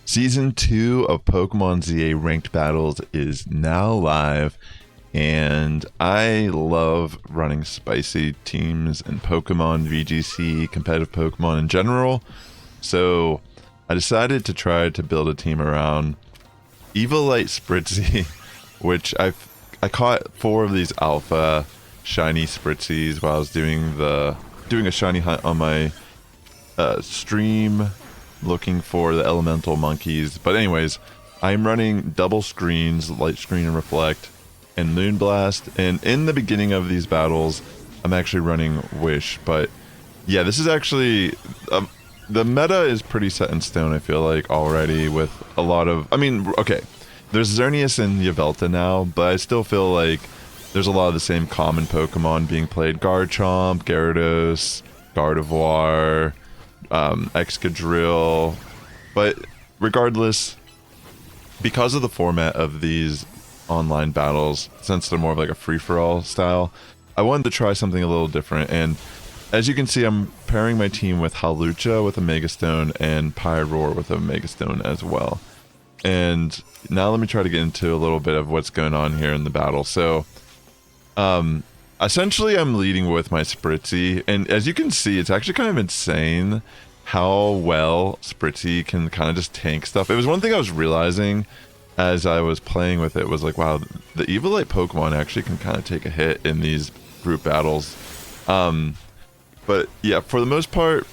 Season 2 of Pokemon ZA Ranked Battles is now live, and I love running spicy teams in Pokemon, VGC, competitive Pokemon in general. So I decided to try to build a team around Eviolite Spritzee, which I caught 4 of these alpha shiny Spritzees while I was doing a shiny hunt on my stream, looking for the elemental monkeys. But anyways, I'm running double screens, light screen and reflect, and moonblast. And in the beginning of these battles, I'm actually running wish. But yeah, this is actually the meta is pretty set in stone, I feel like, already, with a lot of, I mean, okay, there's Xerneas and Yveltal now, but I still feel like there's a lot of the same common Pokemon being played. Garchomp, Gyarados, Gardevoir, Excadrill. But regardless, because of the format of these online battles, since they're more of like a free-for-all style, I wanted to try something a little different. And as you can see, I'm pairing my team with Hawlucha with a Megastone and Pyroar with a Megastone as well. And now let me try to get into a little bit of what's going on here in the battle. So essentially I'm leading with my Spritzee, and as you can see, it's actually kind of insane how well Spritzee can kind of just tank stuff. It was one thing I was realizing as I was playing with it, was like, wow, the Eviolite Pokemon actually can kind of take a hit in these group battles. But yeah, for the most part,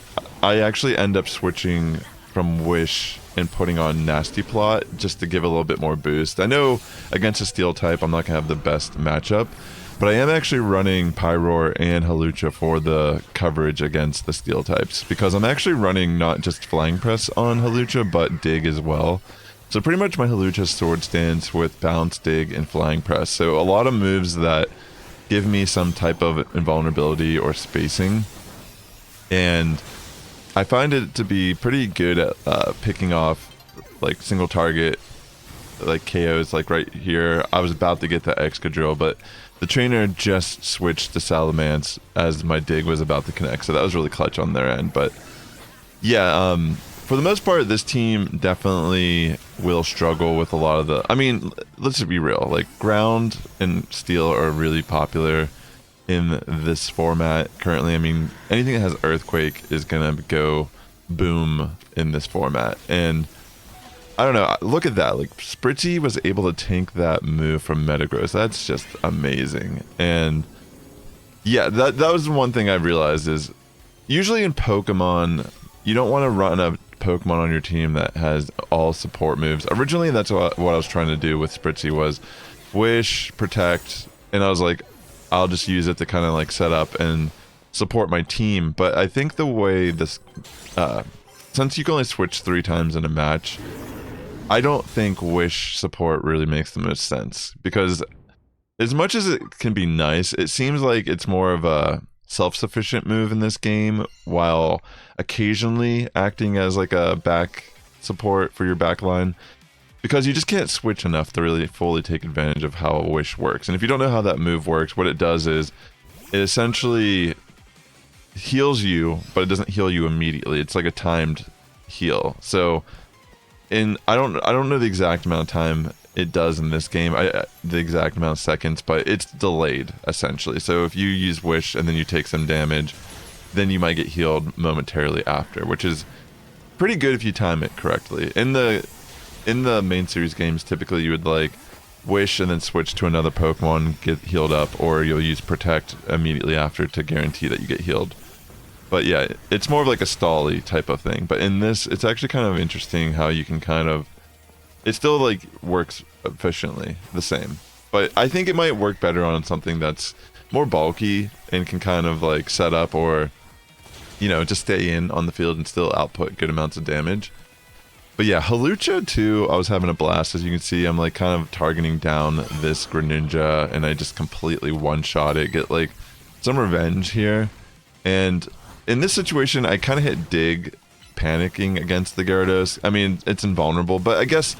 I actually end up switching from Wish and putting on Nasty Plot just to give a little bit more boost. I know against a Steel type, I'm not going to have the best matchup, but I am actually running Pyroar and Hawlucha for the coverage against the Steel types, because I'm actually running not just Flying Press on Hawlucha, but Dig as well. So pretty much my Hawlucha Sword Stance with Bounce, Dig, and Flying Press. So a lot of moves that give me some type of invulnerability or spacing. And I find it to be pretty good at picking off like single target, like KOs, like right here. I was about to get the Excadrill, but the trainer just switched to Salamence as my Dig was about to connect, so that was really clutch on their end. But yeah, for the most part, this team definitely will struggle with a lot of the, I mean, let's just be real, like Ground and Steel are really popular in this format currently. I mean, anything that has Earthquake is gonna go boom in this format. And I don't know, look at that, like Spritzee was able to tank that move from Metagross. That's just amazing. And yeah, that was one thing I realized is usually in Pokemon, you don't want to run a Pokemon on your team that has all support moves. Originally, that's what I was trying to do with Spritzee, was Wish, Protect, and I was like, I'll just use it to kind of like set up and support my team. But I think the way this, since you can only switch 3 times in a match, I don't think Wish support really makes the most sense, because as much as it can be nice, it seems like it's more of a self-sufficient move in this game, while occasionally acting as like a back support for your back line, because you just can't switch enough to really fully take advantage of how Wish works. And if you don't know how that move works, what it does is it essentially heals you, but it doesn't heal you immediately. It's like a timed heal. So I don't know the exact amount of time it does in this game, the exact amount of seconds, but it's delayed essentially. So if you use Wish and then you take some damage, then you might get healed momentarily after, which is pretty good if you time it correctly. In the main series games, typically you would like Wish and then switch to another Pokemon, get healed up, or you'll use Protect immediately after to guarantee that you get healed. But yeah, it's more of like a stall-y type of thing. But in this, it's actually kind of interesting how you can kind of, it still like works efficiently the same, but I think it might work better on something that's more bulky and can kind of like set up, or you know, just stay in on the field and still output good amounts of damage. But yeah, Hawlucha too, I was having a blast. As you can see, I'm like kind of targeting down this Greninja, and I just completely one-shot it, get like some revenge here. And in this situation, I kind of hit Dig, panicking against the Gyarados. I mean, it's invulnerable, but I guess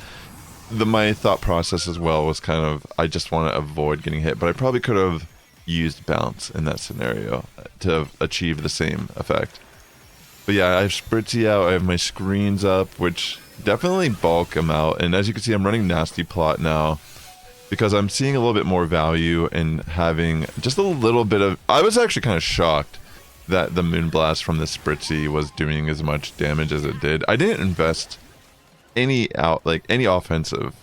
my thought process as well was kind of, I just want to avoid getting hit, but I probably could have used Bounce in that scenario to achieve the same effect. But yeah, I have Spritzee out, I have my screens up, which definitely bulk them out. And as you can see, I'm running Nasty Plot now because I'm seeing a little bit more value in having just a little bit of... I was actually kind of shocked that the Moonblast from the Spritzee was doing as much damage as it did. I didn't invest any offensive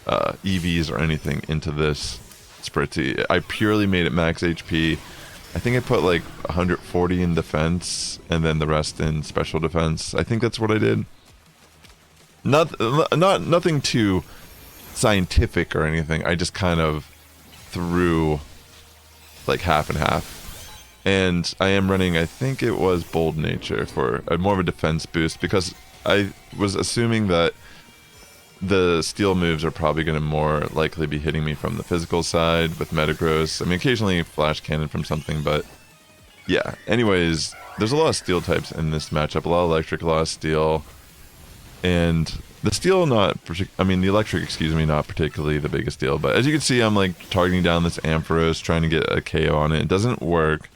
EVs or anything into this Spritzee. I purely made it max HP. I think I put like 140 in defense and then the rest in special defense. I think that's what I did. Nothing too scientific or anything. I just kind of threw like half and half. And I am running, I think it was Bold Nature for more of a defense boost because I was assuming that the steel moves are probably going to more likely be hitting me from the physical side with Metagross. I mean, occasionally Flash Cannon from something, but yeah. Anyways, there's a lot of steel types in this matchup. A lot of electric, a lot of steel. And the steel the electric, excuse me, not particularly the biggest deal. But as you can see, I'm like targeting down this Ampharos, trying to get a KO on it. It doesn't work.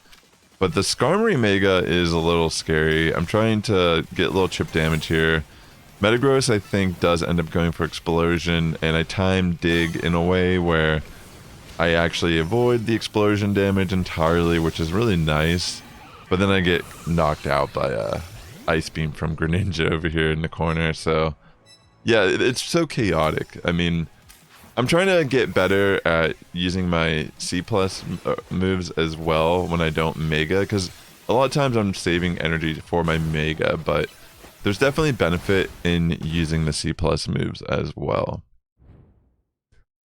But the Skarmory Mega is a little scary. I'm trying to get a little chip damage here. Metagross, I think, does end up going for Explosion, and I time Dig in a way where I actually avoid the explosion damage entirely, which is really nice. But then I get knocked out by Ice Beam from Greninja over here in the corner, so... yeah, it's so chaotic. I mean, I'm trying to get better at using my C+ moves as well when I don't Mega, because a lot of times I'm saving energy for my Mega, but there's definitely benefit in using the C+ moves as well.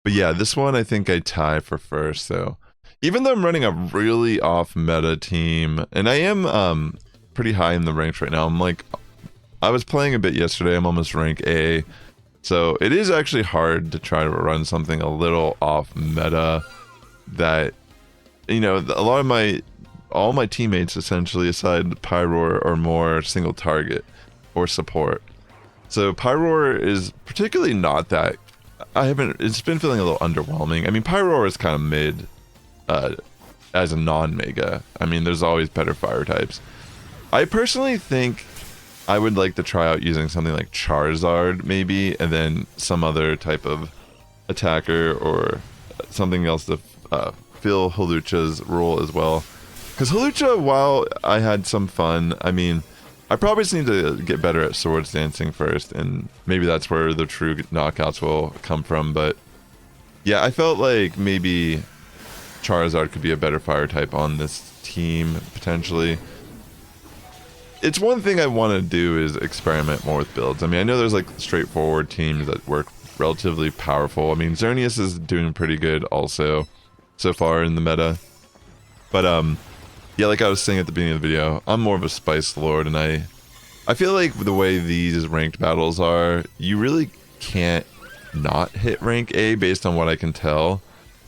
But yeah, this one I think I tie for first, so even though I'm running a really off-meta team, and I am pretty high in the ranks right now, I was playing a bit yesterday, I'm almost rank A, so it is actually hard to try to run something a little off-meta that, you know, all my teammates essentially, aside Pyroar, are more single target or support. So Pyroar is particularly not that. It's been feeling a little underwhelming. I mean, Pyroar is kind of mid as a non-Mega. I mean, there's always better fire types. I personally think I would like to try out using something like Charizard, maybe, and then some other type of attacker or something else to fill Hawlucha's role as well. Because Hawlucha, while I had some fun, I mean, I probably just need to get better at Swords Dancing first, and maybe that's where the true knockouts will come from, but yeah, I felt like maybe Charizard could be a better fire type on this team, potentially. It's one thing I want to do is experiment more with builds. I mean, I know there's like straightforward teams that work relatively powerful. I mean, Xerneas is doing pretty good also so far in the meta. But yeah, like I was saying at the beginning of the video, I'm more of a Spice Lord, and I feel like the way these ranked battles are, you really can't not hit rank A based on what I can tell,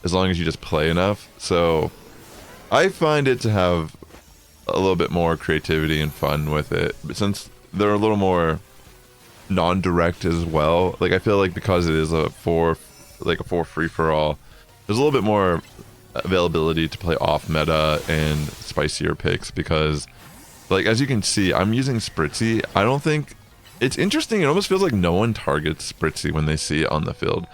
as long as you just play enough. So I find it to have a little bit more creativity and fun with it, but since they're a little more non-direct as well, like I feel like because it is a 4 free-for-all, there's a little bit more availability to play off meta and spicier picks, because like as you can see, I'm using Spritzee. I don't think it's interesting. It almost feels like no one targets Spritzee when they see it on the field.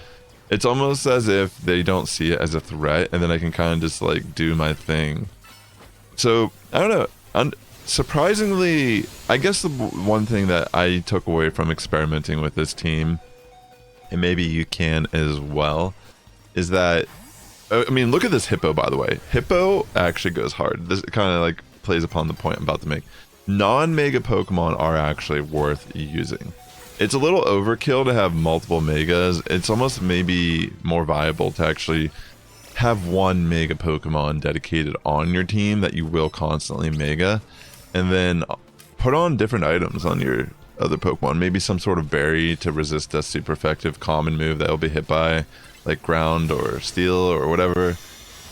It's almost as if they don't see it as a threat, and then I can kind of just like do my thing. So I don't know. Surprisingly, I guess the one thing that I took away from experimenting with this team, and maybe you can as well, is that, I mean, look at this Hippo, by the way. Hippo actually goes hard. This kind of like plays upon the point I'm about to make. Non-Mega Pokemon are actually worth using. It's a little overkill to have multiple Megas. It's almost maybe more viable to actually have one Mega Pokemon dedicated on your team that you will constantly Mega, and then put on different items on your other Pokemon. Maybe some sort of berry to resist a super effective common move that will be hit by, like ground or steel or whatever.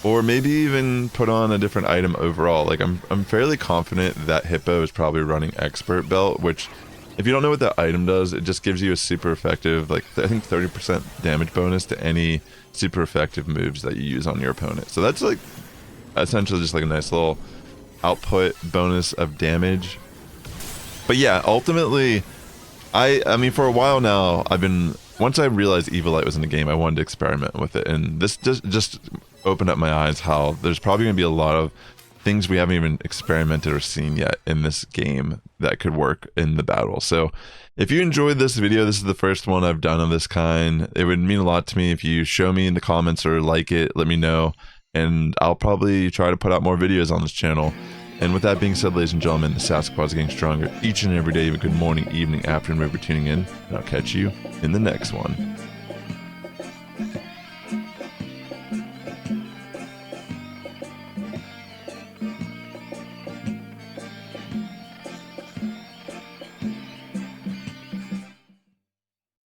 Or maybe even put on a different item overall. Like I'm fairly confident that Hippo is probably running Expert Belt, which, if you don't know what that item does, it just gives you a super effective, like I think 30% damage bonus to any super effective moves that you use on your opponent. So that's like essentially just like a nice little output bonus of damage. But yeah, ultimately, I mean, for a while now, once I realized Eviolite was in the game, I wanted to experiment with it, and this just opened up my eyes how there's probably going to be a lot of things we haven't even experimented or seen yet in this game that could work in the battle. So if you enjoyed this video, this is the first one I've done of this kind. It would mean a lot to me if you show me in the comments or like it, let me know, and I'll probably try to put out more videos on this channel. And with that being said, ladies and gentlemen, the Sass Squad is getting stronger each and every day. Have a good morning, evening, afternoon, wherever you're tuning in, and I'll catch you in the next one.